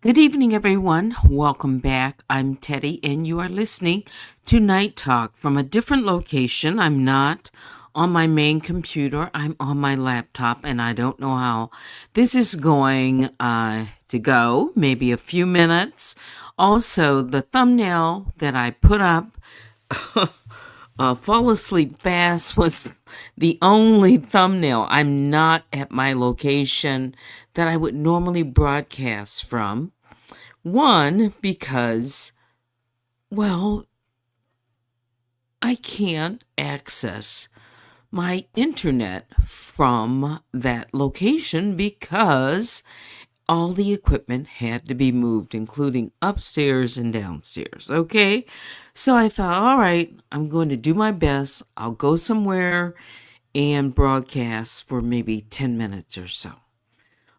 Good evening, everyone. Welcome back. I'm Teddy, and you are listening to Night Talk from a different location. I'm not on my main computer, I'm on my laptop, and I don't know how this is going to go. Maybe a few minutes. Also, the thumbnail that I put up Fall Asleep Fast was the only thumbnail. I'm not at my location that I would normally broadcast from. One, because, well, I can't access my internet from that location because all the equipment had to be moved, including upstairs and downstairs. Okay. So I thought, all right, I'm going to do my best. I'll go somewhere and broadcast for maybe 10 minutes or so.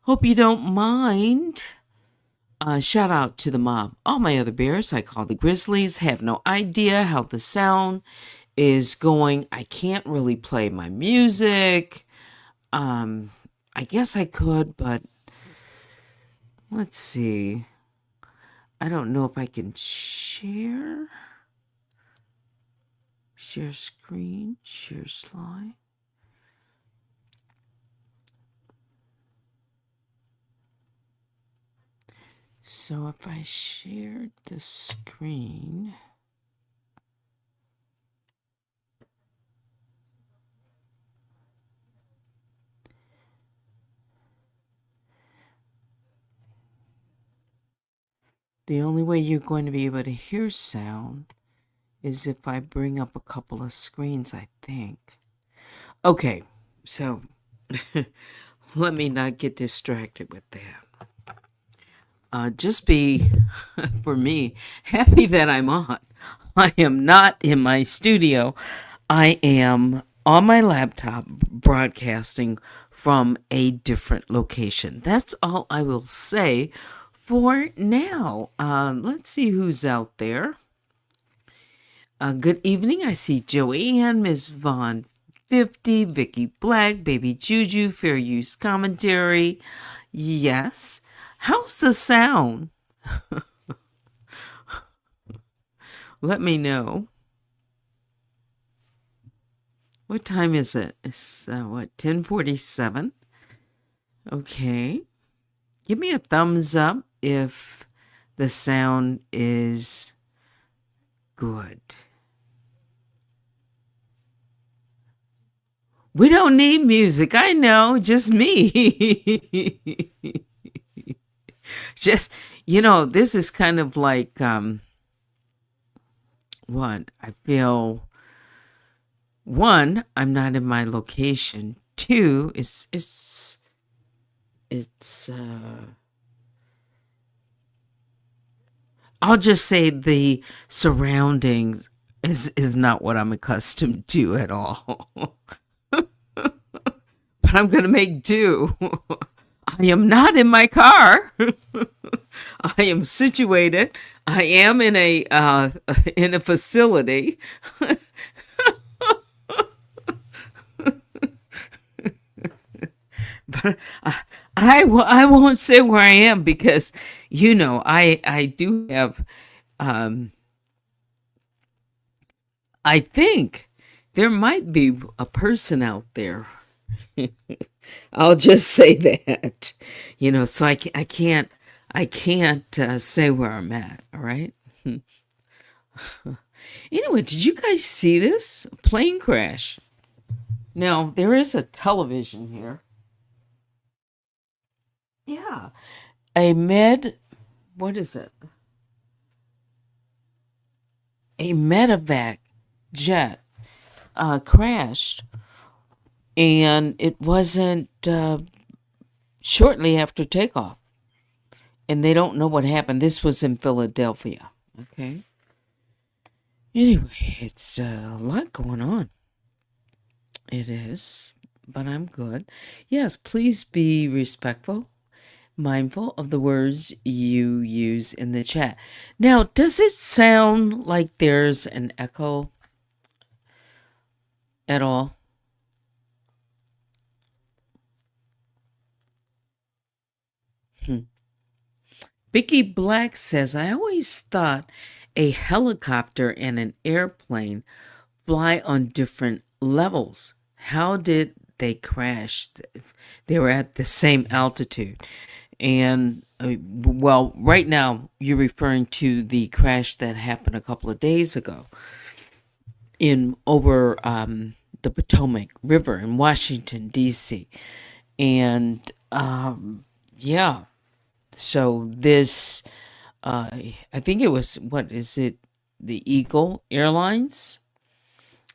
Hope you don't mind. Shout out to the mob. All my other bears, I call the Grizzlies, have no idea how the sound is going. I can't really play my music. I guess I could, but let's see. I don't know if I can share screen, share slide. So if I shared the screen, the only way you're going to be able to hear sound is if I bring up a couple of screens, I think. Okay, so let me not get distracted with that. Just be, for me, happy that I'm on. I am not in my studio. I am on my laptop broadcasting from a different location. That's all I will say for now. Let's see who's out there. Good evening. I see Joanne, Ms. Vaughn 50, Vicky Black, Baby Juju, Fair Use Commentary. Yes. How's the sound? Let me know. What time is it? It's 10:47? Okay. Give me a thumbs up if the sound is good. We don't need music. I know, just me. Just, this is kind of like what I feel. One, I'm not in my location. Two, it's I'll just say the surroundings is not what I'm accustomed to at all. But I'm going to make do. I am not in my car. I am situated. I am in a facility. But I won't say where I am because I do have I think there might be a person out there. I'll just say that, so I can't say where I'm at. All right. Anyway, did you guys see this plane crash? Now there is a television here. Yeah, what is it? A medevac jet crashed, and it wasn't shortly after takeoff. And they don't know what happened. This was in Philadelphia. Okay. Anyway, it's a lot going on. It is, but I'm good. Yes, please be respectful, mindful of the words you use in the chat. Now, does it sound like there's an echo at all? Vicky Black says, I always thought a helicopter and an airplane fly on different levels. How did they crash? They were at the same altitude. And well, right now you're referring to the crash that happened a couple of days ago in over the Potomac River in Washington D.C. And yeah, so this I think it was, what is it, the Eagle Airlines?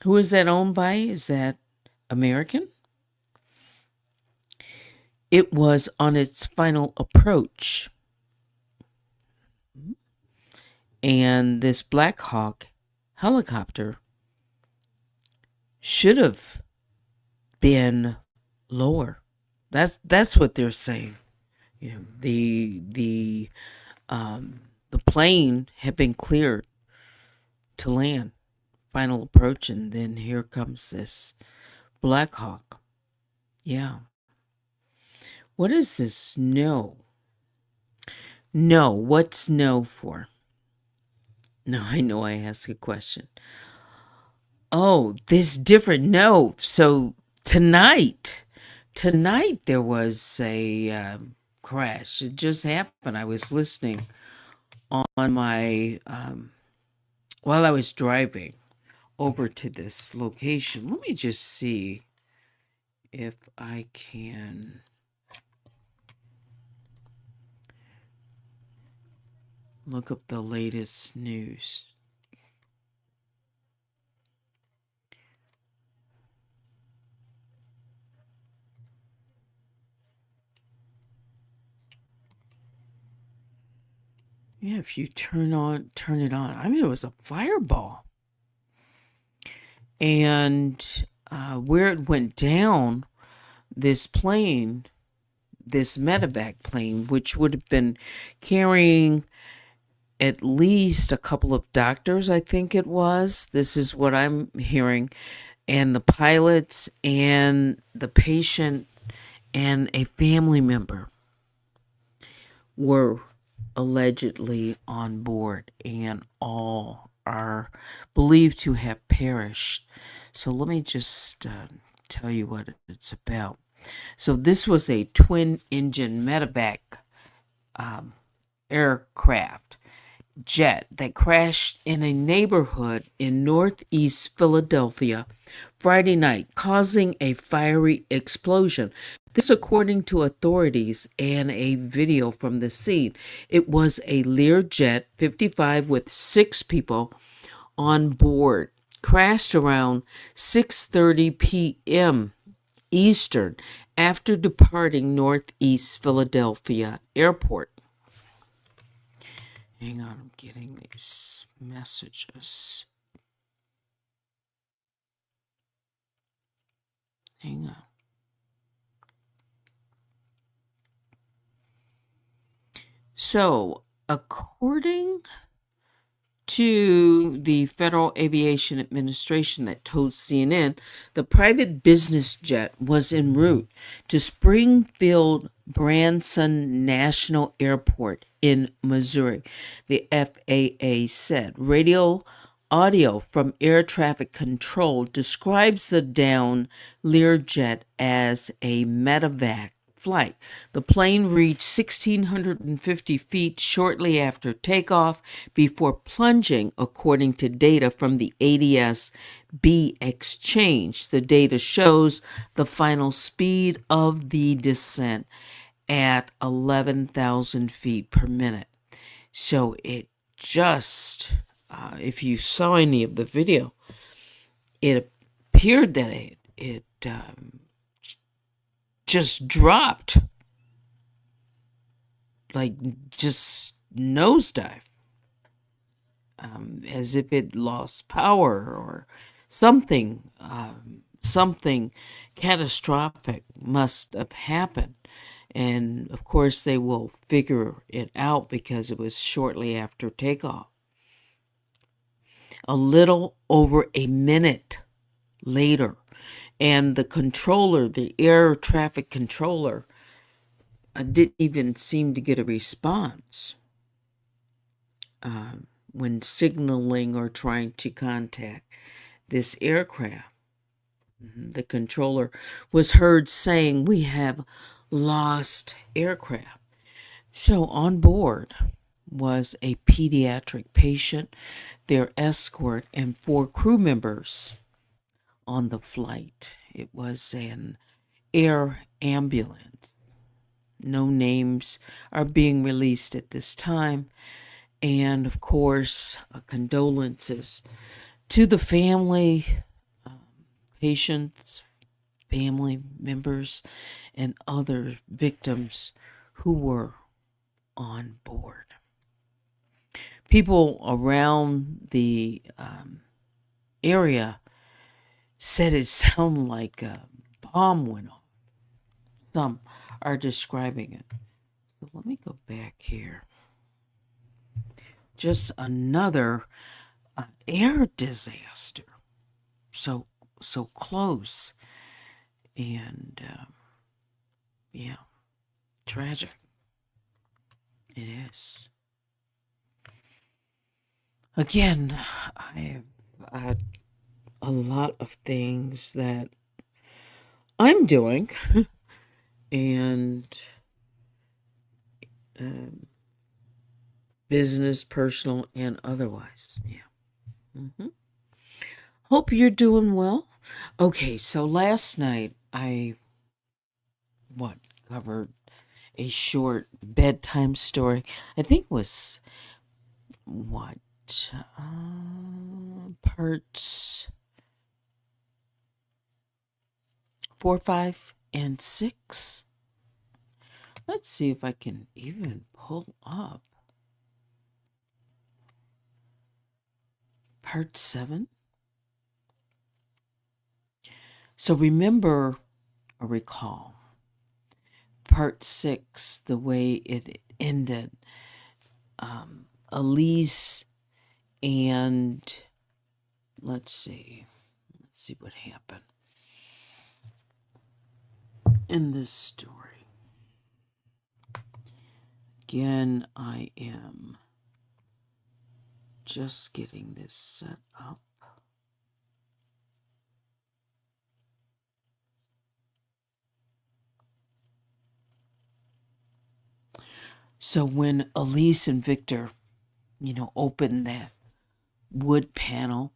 Who is that owned by? Is that American? It was on its final approach. And this Black Hawk helicopter should have been lower. That's what they're saying. You know, the plane had been cleared to land, final approach, and then here comes this Black Hawk. Yeah. What is this no? No, what's no for? No, I know I asked a question. Oh, this different no. So tonight there was a crash. It just happened. I was listening on my while I was driving over to this location. Let me just see if I can look up the latest news. Yeah, if you turn it on. I mean, it was a fireball. And where it went down, this plane, this medevac plane, which would have been carrying at least a couple of doctors, I think it was. This is what I'm hearing. And the pilots and the patient and a family member were allegedly on board, and all are believed to have perished. So let me just tell you what it's about. So this was a twin-engine medevac aircraft jet that crashed in a neighborhood in northeast Philadelphia Friday night, causing a fiery explosion. This, according to authorities and a video from the scene. It was a Learjet 55 with 6 people on board. Crashed around 6:30 p.m. Eastern after departing Northeast Philadelphia Airport. Hang on, I'm getting these messages. Hang on. So, according to the Federal Aviation Administration that told CNN, the private business jet was en route to Springfield Branson National Airport in Missouri, the FAA said. Radio audio from air traffic control describes the downed Learjet as a medevac flight. The plane reached 1,650 feet shortly after takeoff before plunging, according to data from the ADS-B exchange. The data shows the final speed of the descent at 11,000 feet per minute. So it just, if you saw any of the video, it appeared that it just dropped, like just nosedive, as if it lost power or something. Something catastrophic must have happened. And of course, they will figure it out because it was shortly after takeoff. A little over a minute later, and the controller, the air traffic controller, didn't even seem to get a response. when signaling or trying to contact this aircraft. The controller was heard saying, "We have lost aircraft." So on board was a pediatric patient, their escort, and 4 crew members on the flight. It was an air ambulance. No names are being released at this time. And of course, condolences to the family, patients, family members, and other victims who were on board. People around the area said it sounded like a bomb went off. Some are describing it. So let me go back here. Just another air disaster. So close. And yeah, tragic. It is. Again, I have had a lot of things that I'm doing and business, personal, and otherwise. Yeah. Hope you're doing well. Okay, so last night I covered a short bedtime story. I think it was parts 4, 5, and 6. Let's see if I can even pull up part 7. So remember or recall part 6, the way it ended. Elise and let's see what happened in this story. Again, I am just getting this set up. So when Elise and Victor, opened that wood panel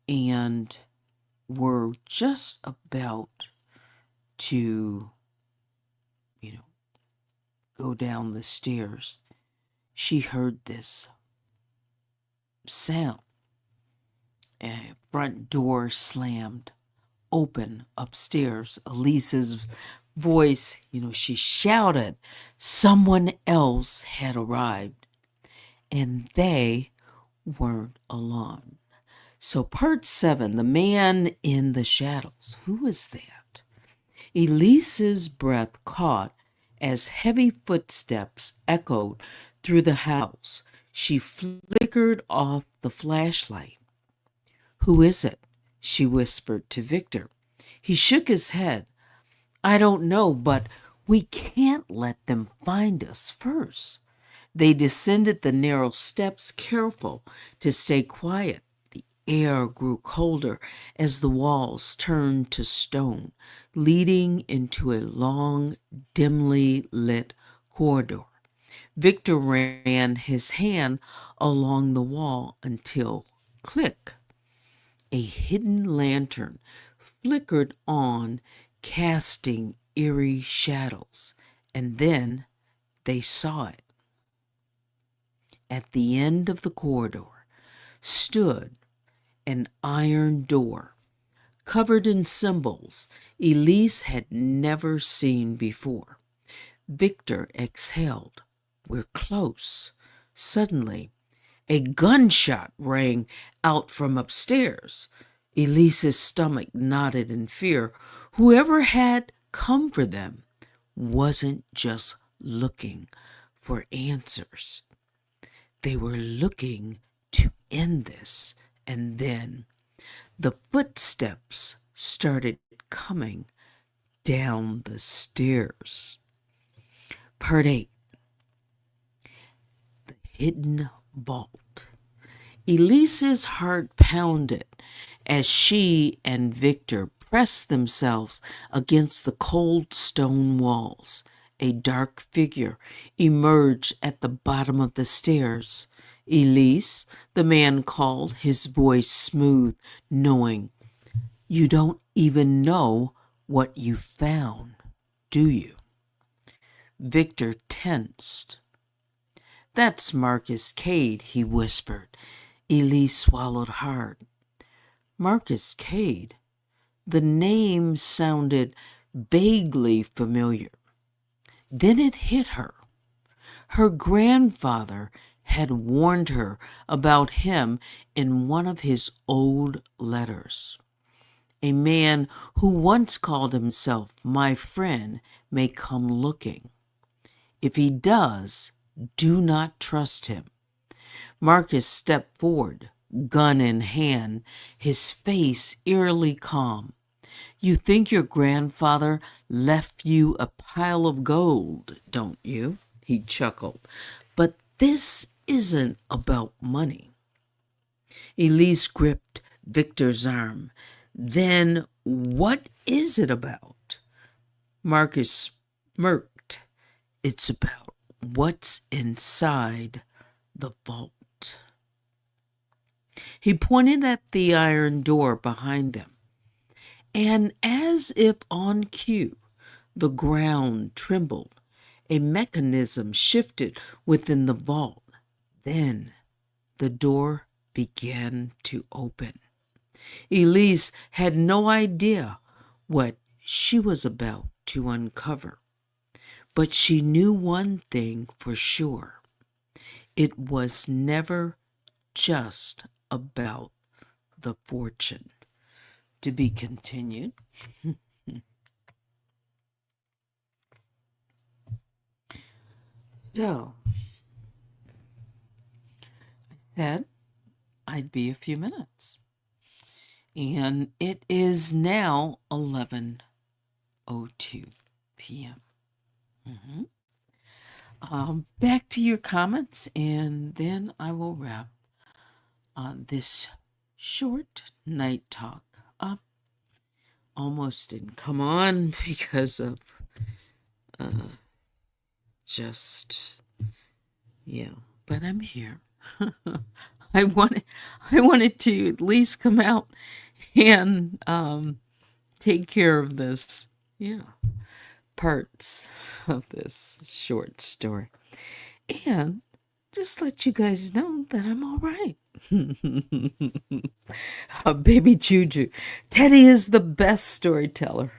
and were just about to, go down the stairs, she heard this sound. A front door slammed open upstairs. Elise's voice, she shouted someone else had arrived and they weren't alone. So part 7, the man in the shadows. Who is that? Elise's breath caught as heavy footsteps echoed through the house. She flickered off the flashlight. "Who is it?" she whispered to Victor. He shook his head. "I don't know, but we can't let them find us first." They descended the narrow steps, careful to stay quiet. The air grew colder as the walls turned to stone, leading into a long, dimly lit corridor. Victor ran his hand along the wall until, click, a hidden lantern flickered on, casting eerie shadows, and then they saw it. At the end of the corridor stood an iron door covered in symbols Elise had never seen before. Victor exhaled. "We're close." Suddenly, a gunshot rang out from upstairs. Elise's stomach knotted in fear. Whoever had come for them wasn't just looking for answers. They were looking to end this. And then the footsteps started coming down the stairs. Part 8. The hidden vault. Elise's heart pounded as she and Victor pressed themselves against the cold stone walls. A dark figure emerged at the bottom of the stairs. Elise, the man called, his voice smooth, knowing. You don't even know what you found, do you? Victor tensed. That's Marcus Cade, he whispered. Elise swallowed hard. Marcus Cade? The name sounded vaguely familiar. Then it hit her. Her grandfather had warned her about him in one of his old letters. A man who once called himself my friend may come looking. If he does, do not trust him. Marcus stepped forward, gun in hand, his face eerily calm. You think your grandfather left you a pile of gold, don't you? He chuckled. But this isn't about money. Elise gripped Victor's arm. Then what is it about? Marcus smirked. It's about what's inside the vault. He pointed at the iron door behind them. And as if on cue, the ground trembled. A mechanism shifted within the vault. Then the door began to open. Elise had no idea what she was about to uncover. But she knew one thing for sure. It was never just about the fortune. To be continued. So, I said I'd be a few minutes. And it is now 11:02 p.m. Back to your comments, and then I will wrap this short night talk up. Almost didn't come on because of but I'm here. I wanted to at least come out and take care of this, parts of this short story. And just let you guys know that I'm all right. Baby Juju. Teddy is the best storyteller.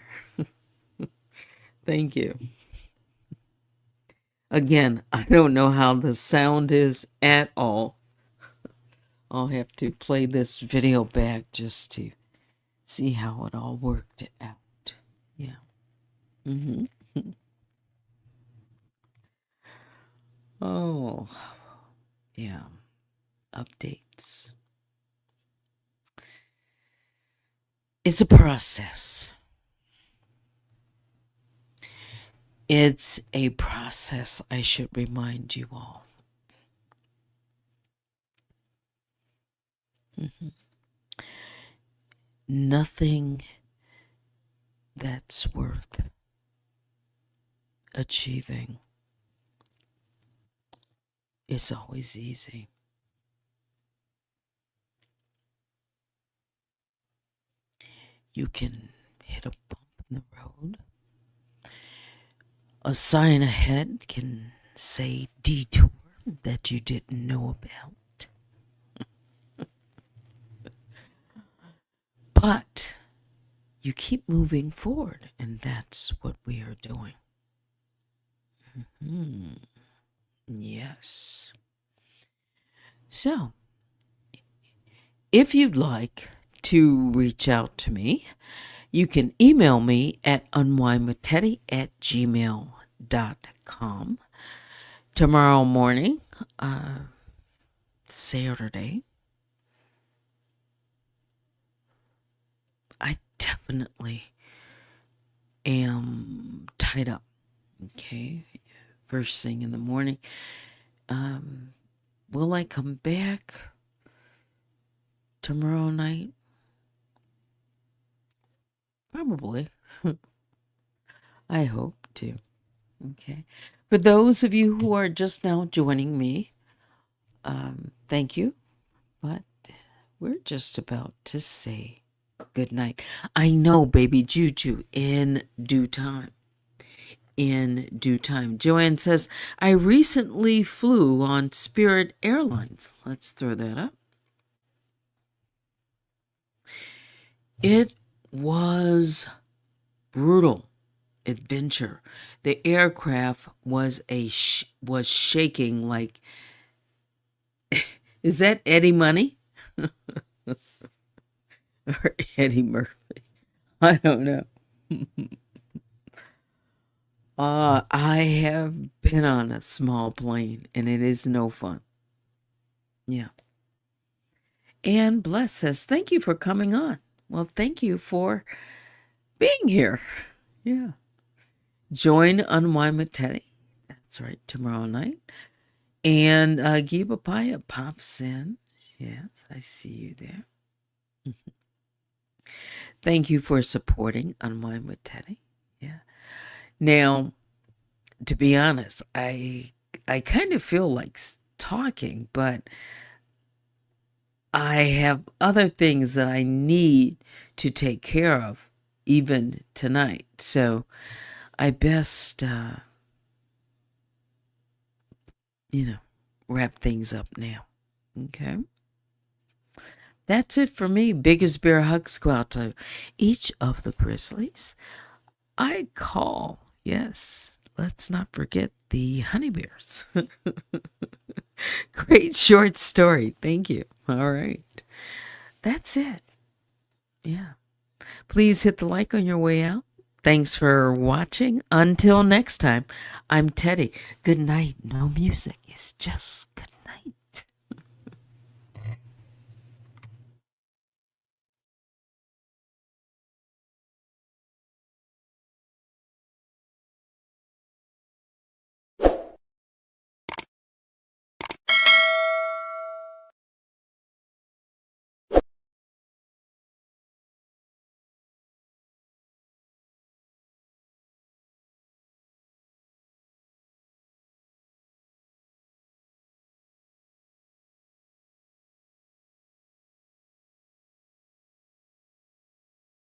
Thank you. Again, I don't know how the sound is at all. I'll have to play this video back just to see how it all worked out. Yeah. Oh, yeah. Updates. It's a process. It's a process, I should remind you all. Nothing that's worth achieving is always easy. You can hit a bump in the road. A sign ahead can say detour that you didn't know about. But you keep moving forward, and that's what we are doing. Yes. So, if you'd like to reach out to me, you can email me at unwinewithteddy@gmail.com. Tomorrow morning, Saturday, I definitely am tied up. Okay, first thing in the morning. Will I come back tomorrow night? Probably. I hope to. Okay. For those of you who are just now joining me, thank you. But we're just about to say good night. I know, baby Juju, in due time. In due time. Joanne says, I recently flew on Spirit Airlines. Let's throw that up. It was brutal adventure. The aircraft was was shaking like is that Eddie Money? Or Eddie Murphy? I don't know. I have been on a small plane and it is no fun. Yeah. And Bless says, thank you for coming on. Well, thank you for being here. Yeah. Join Unwind with Teddy. That's right, tomorrow night. And Giba Paya pops in. Yes, I see you there. Thank you for supporting Unwind with Teddy. Yeah. Now, to be honest, I kind of feel like talking, but I have other things that I need to take care of even tonight. So I best, wrap things up now. Okay. That's it for me. Biggest bear hugs go out to each of the Grizzlies. I call, yes, let's not forget the honey bears. Great short story. Thank you. All right. That's it. Yeah. Please hit the like on your way out. Thanks for watching. Until next time, I'm Teddy. Good night. No music. It's just good night.